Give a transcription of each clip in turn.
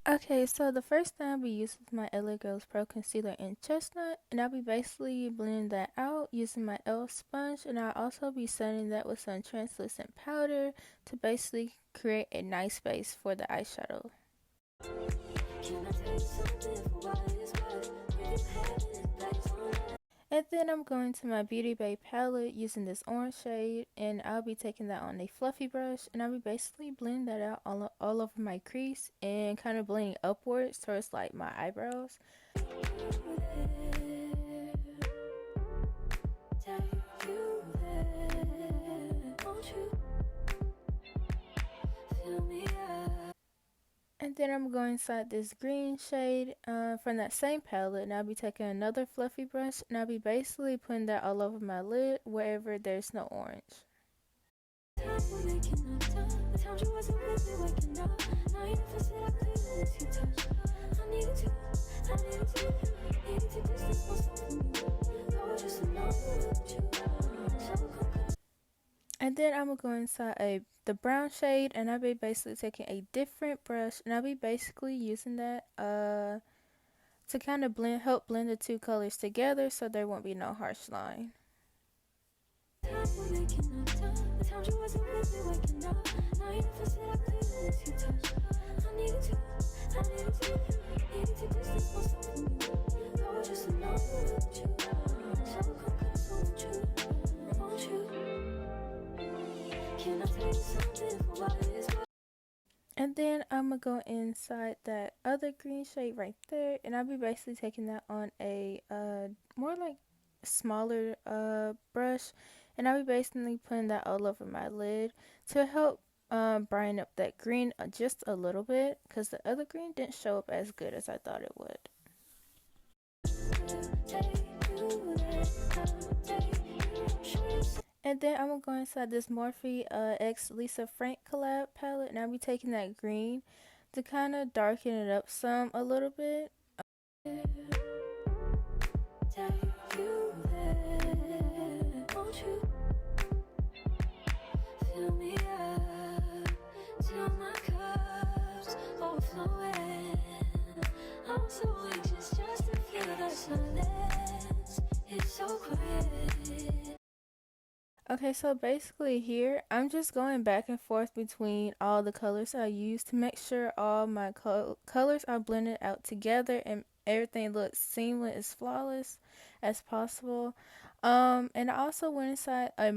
Okay, so the first thing I'll be using is my LA Girls Pro Concealer in Chestnut, and I'll be basically blending that out using my e.l.f. sponge, and I'll also be setting that with some translucent powder to basically create a nice base for the eyeshadow. And then I'm going to my Beauty Bay palette using this orange shade, and I'll be taking that on a fluffy brush, and I'll be basically blending that out all over my crease and kind of blending upwards towards like my eyebrows. And then I'm going inside this green shade from that same palette, and I'll be taking another fluffy brush, and I'll be basically putting that all over my lid wherever there's no orange. And then I'm going to go inside the brown shade, and I'll be basically taking a different brush, and I'll be basically using that to kind of help blend the two colors together so there won't be no harsh line. And then I'm going to go inside that other green shade right there, and I'll be basically taking that on a more like smaller brush, and I'll be basically putting that all over my lid to help brighten up that green just a little bit, because the other green didn't show up as good as I thought it would. And then I'm going to go inside this Morphe X Lisa Frank collab palette, and I'll be taking that green to kind of darken it up a little bit. Okay, so basically here, I'm just going back and forth between all the colors I use to make sure all my colors are blended out together and everything looks seamless, as flawless as possible. And I also went inside a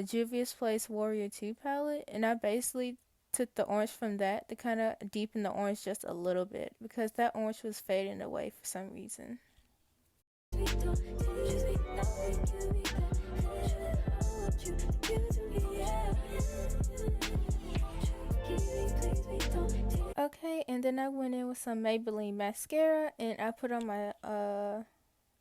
Juvia's Place Warrior 2 palette, and I basically took the orange from that to kind of deepen the orange just a little bit, because that orange was fading away for some reason. Okay, and then I went in with some Maybelline mascara, and I put on my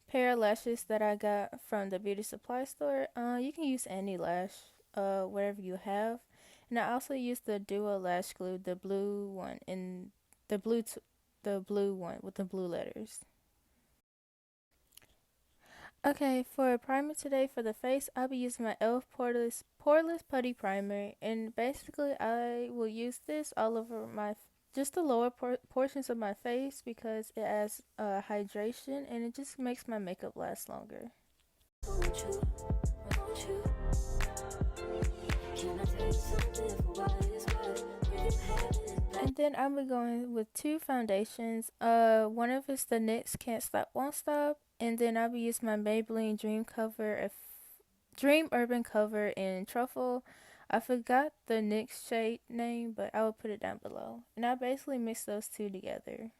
pair of lashes that I got from the beauty supply store. You can use any lash, whatever you have. And I also used the Duo Lash Glue, the blue one, and the blue one with the blue letters. Okay, for a primer today for the face, I'll be using my e.l.f. poreless putty primer, and basically I will use this all over just the lower portions of my face, because it adds hydration and it just makes my makeup last longer. And then I'm going with two foundations. One of it's the NYX Can't Stop Won't Stop, and then I'll be using my Maybelline Dream Urban Cover in Truffle. I forgot the NYX shade name, but I will put it down below. And I basically mix those two together.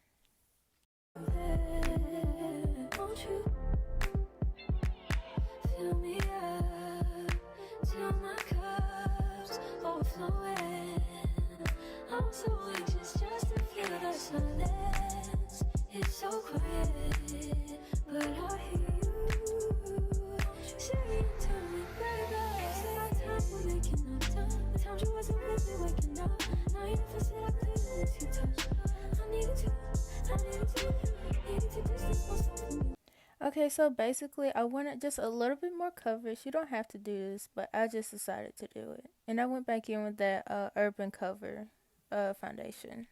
I'm so anxious just to feel the silence. It's so quiet, but I hear you saying to me, baby, say our time, we're making up time. The time you wasn't with me waking up. Now you never said I couldn't let you touch. I needed to distance myself from you. Okay, so basically, I wanted just a little bit more coverage. You don't have to do this, but I just decided to do it. And I went back in with that Urban Cover foundation.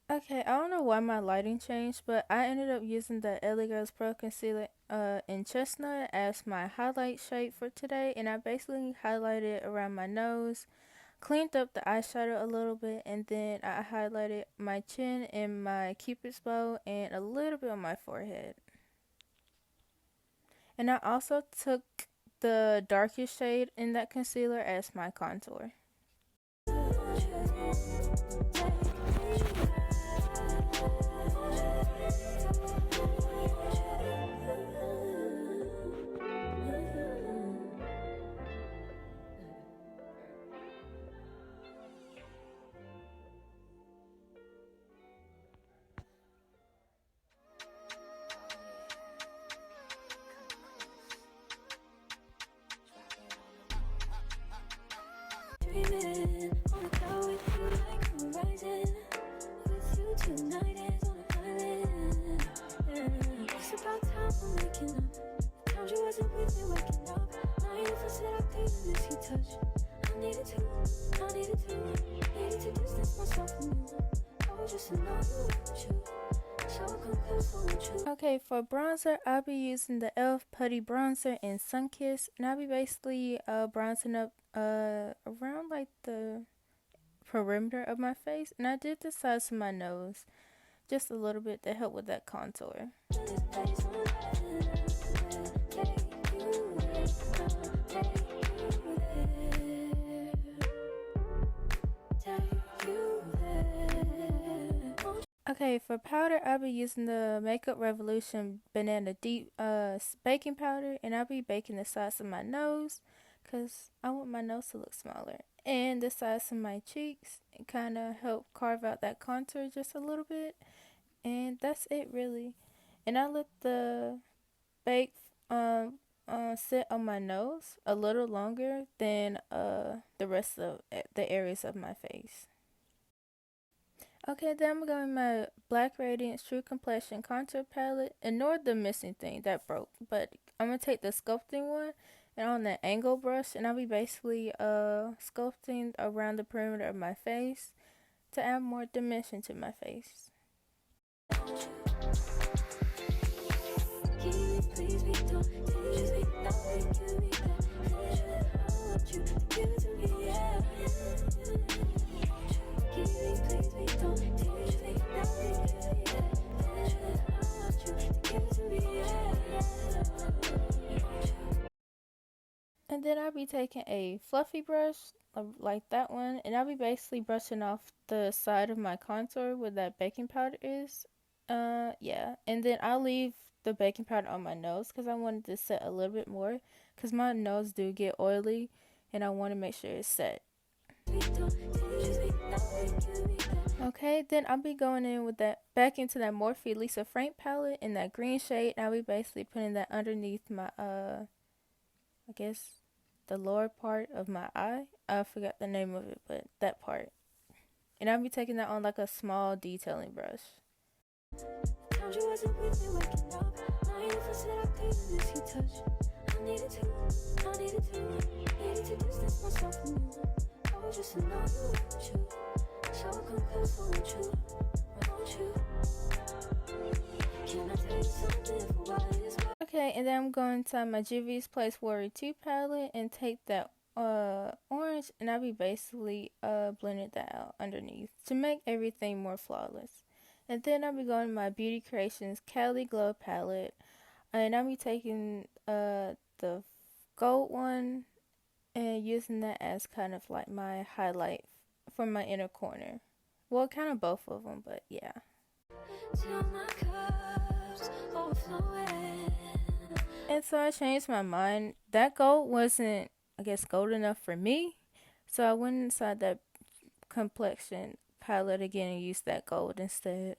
Okay, I don't know why my lighting changed, but I ended up using the LA Girls Pro Concealer in Chestnut as my highlight shade for today. And I basically highlighted around my nose, cleaned up the eyeshadow a little bit, and then I highlighted my chin and my cupid's bow and a little bit on my forehead. And I also took the darkest shade in that concealer as my contour. Okay, for bronzer, I'll be using the e.l.f. Putty Bronzer in Sunkissed, and I'll be basically bronzing up around like the perimeter of my face, and I did the sides of my nose just a little bit to help with that contour. Okay, for powder, I'll be using the Makeup Revolution Banana Deep baking powder, and I'll be baking the sides of my nose because I want my nose to look smaller, and the sides of my cheeks, and kind of help carve out that contour just a little bit, and that's it really. And I let the bake sit on my nose a little longer than the rest of the areas of my face. Okay, then I'm going with my Black Radiance True Complexion Contour Palette. Ignore the missing thing that broke, but I'm going to take the sculpting one and on the angle brush, and I'll be basically sculpting around the perimeter of my face to add more dimension to my face. And then I'll be taking a fluffy brush like that one, and I'll be basically brushing off the side of my contour where that baking powder is. Yeah. And then I'll leave the baking powder on my nose because I wanted to set a little bit more because my nose do get oily and I want to make sure it's set. Okay, then I'll be going in with that back into that Morphe Lisa Frank palette in that green shade, and I'll be basically putting that underneath my I guess the lower part of my eye. I forgot the name of it, but that part. And I'll be taking that on like a small detailing brush. Okay, and then I'm going to my Juvia's Place Warrior 2 palette and take that orange, and I'll be basically blending that out underneath to make everything more flawless. And then I'll be going to my Beauty Creations Cali Glow palette, and I'll be taking the gold one and using that as kind of like my highlight for my inner corner. Well, kind of both of them, but yeah. And so I changed my mind. That gold wasn't, I guess, gold enough for me. So I went inside that complexion palette again and used that gold instead.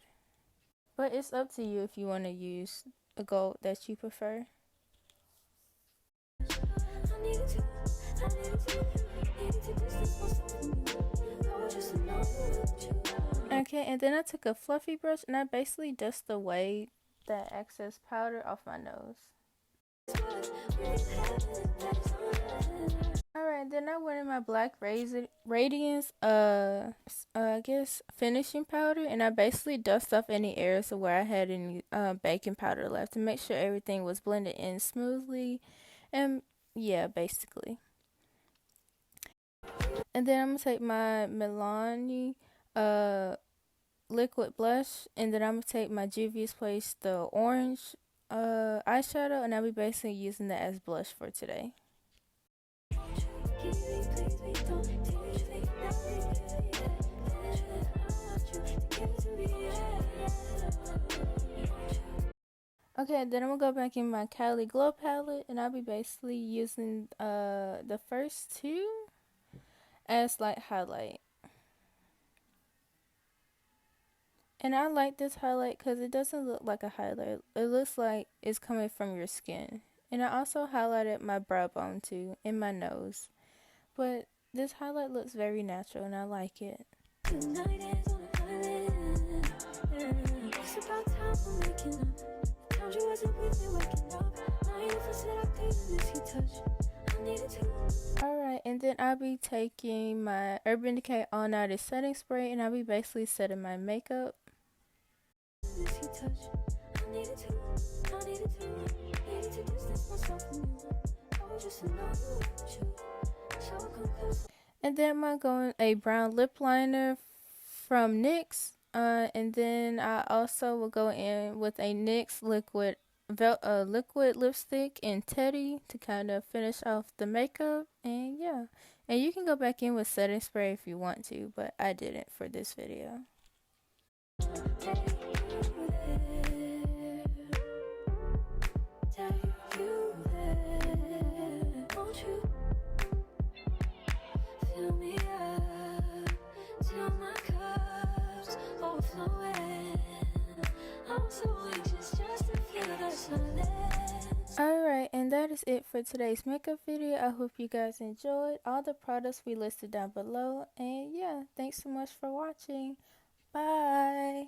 But it's up to you if you want to use gold that you prefer. Okay, and then I took a fluffy brush and I basically dust away that excess powder off my nose. Alright, then I went in my black radiance I guess finishing powder, and I basically dust off any areas of where I had any baking powder left to make sure everything was blended in smoothly. And yeah, basically. And then I'm gonna take my Milani liquid blush, and then I'm gonna take my Juvia's Place the orange eyeshadow, and I'll be basically using that as blush for today. Okay, then I'm gonna go back in my Cali Glow palette, and I'll be basically using the first two as light highlight. And I like this highlight because it doesn't look like a highlight. It looks like it's coming from your skin. And I also highlighted my brow bone too, and my nose. But this highlight looks very natural and I like it. Alright, and then I'll be taking my Urban Decay All Nighter setting spray, and I'll be basically setting my makeup. And then I'm going to go in a brown lip liner from NYX. And then I also will go in with a NYX liquid lipstick in Teddy to kind of finish off the makeup. And yeah, and you can go back in with setting spray if you want to, but I didn't for this video. Alright, and that is it for today's makeup video. I hope you guys enjoyed all the products we listed down below. And yeah, thanks so much for watching. Bye.